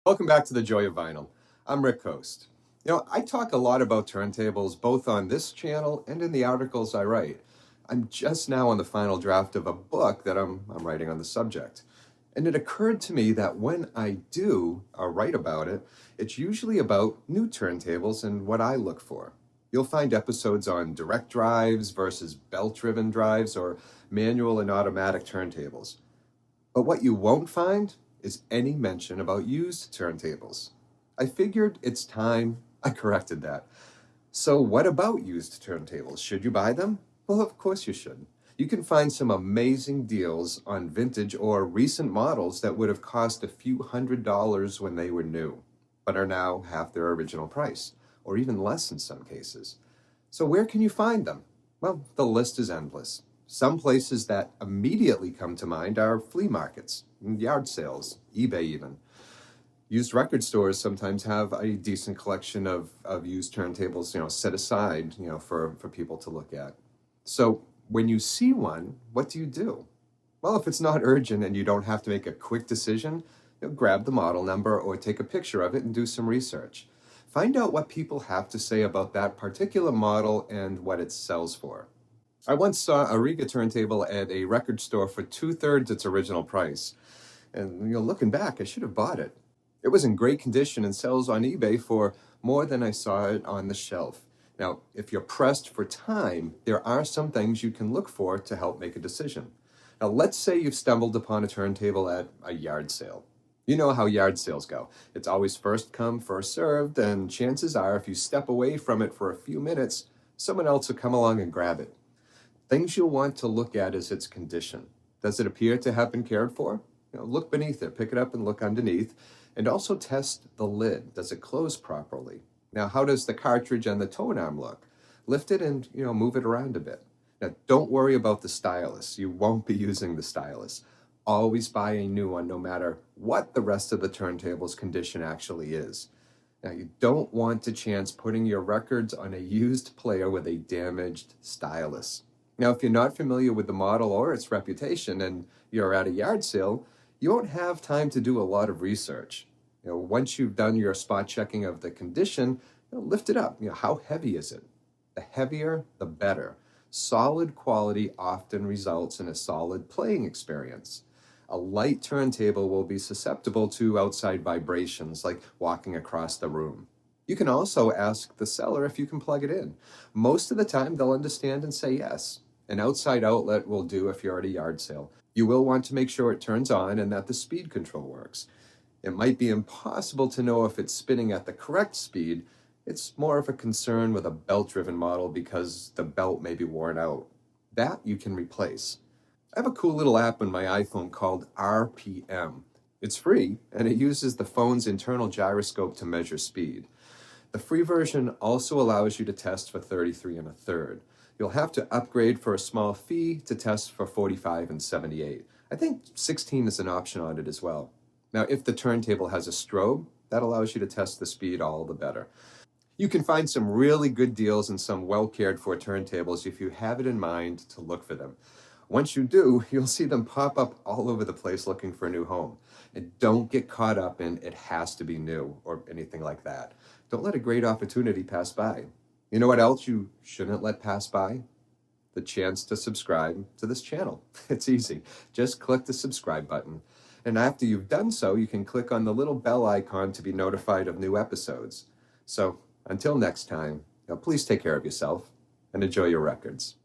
Welcome back to the Joy of Vinyl. I'm Rick Coste. I talk a lot about turntables both on this channel and in the articles I write. I'm just now on the final draft of a book that I'm writing on the subject. And it occurred to me that when I do write about it, it's usually about new turntables and what I look for. You'll find episodes on direct drives versus belt-driven drives or manual and automatic turntables. But what you won't find is any mention about used turntables. I figured it's time I corrected that. So what about used turntables? Should you buy them? Well, of course you should. You can find some amazing deals on vintage or recent models that would have cost a few $100s when they were new, but are now half their original price, or even less in some cases. So where can you find them? Well, the list is endless. Some places that immediately come to mind are flea markets, yard sales, eBay even. Used record stores sometimes have a decent collection of used turntables, set aside, for people to look at. So when you see one, what do? Well, if it's not urgent and you don't have to make a quick decision, grab the model number or take a picture of it and do some research. Find out what people have to say about that particular model and what it sells for. I once saw a Riga turntable at a record store for 2/3 its original price. And looking back, I should have bought it. It was in great condition and sells on eBay for more than I saw it on the shelf. Now, if you're pressed for time, there are some things you can look for to help make a decision. Now, let's say you've stumbled upon a turntable at a yard sale. You know how yard sales go. It's always first come, first served, and chances are if you step away from it for a few minutes, someone else will come along and grab it. Things you'll want to look at is its condition. Does it appear to have been cared for? Look beneath it, pick it up and look underneath, and also test the lid. Does it close properly? Now, how does the cartridge and the tone arm look? Lift it and, move it around a bit. Now, don't worry about the stylus. You won't be using the stylus. Always buy a new one, no matter what the rest of the turntable's condition actually is. Now, you don't want to chance putting your records on a used player with a damaged stylus. Now, if you're not familiar with the model or its reputation and you're at a yard sale, you won't have time to do a lot of research. Once you've done your spot checking of the condition, lift it up. How heavy is it? The heavier, the better. Solid quality often results in a solid playing experience. A light turntable will be susceptible to outside vibrations, like walking across the room. You can also ask the seller if you can plug it in. Most of the time, they'll understand and say yes. An outside outlet will do if you're at a yard sale. You will want to make sure it turns on and that the speed control works. It might be impossible to know if it's spinning at the correct speed. It's more of a concern with a belt-driven model because the belt may be worn out. That you can replace. I have a cool little app on my iPhone called RPM. It's free, and it uses the phone's internal gyroscope to measure speed. The free version also allows you to test for 33 1/3. You'll have to upgrade for a small fee to test for 45 and 78. I think 16 is an option on it as well. Now, if the turntable has a strobe, that allows you to test the speed all the better. You can find some really good deals and some well-cared-for turntables if you have it in mind to look for them. Once you do, you'll see them pop up all over the place looking for a new home. And don't get caught up in it has to be new or anything like that. Don't let a great opportunity pass by. You know what else you shouldn't let pass by? The chance to subscribe to this channel. It's easy. Just click the subscribe button. And after you've done so, you can click on the little bell icon to be notified of new episodes. So until next time, please take care of yourself and enjoy your records.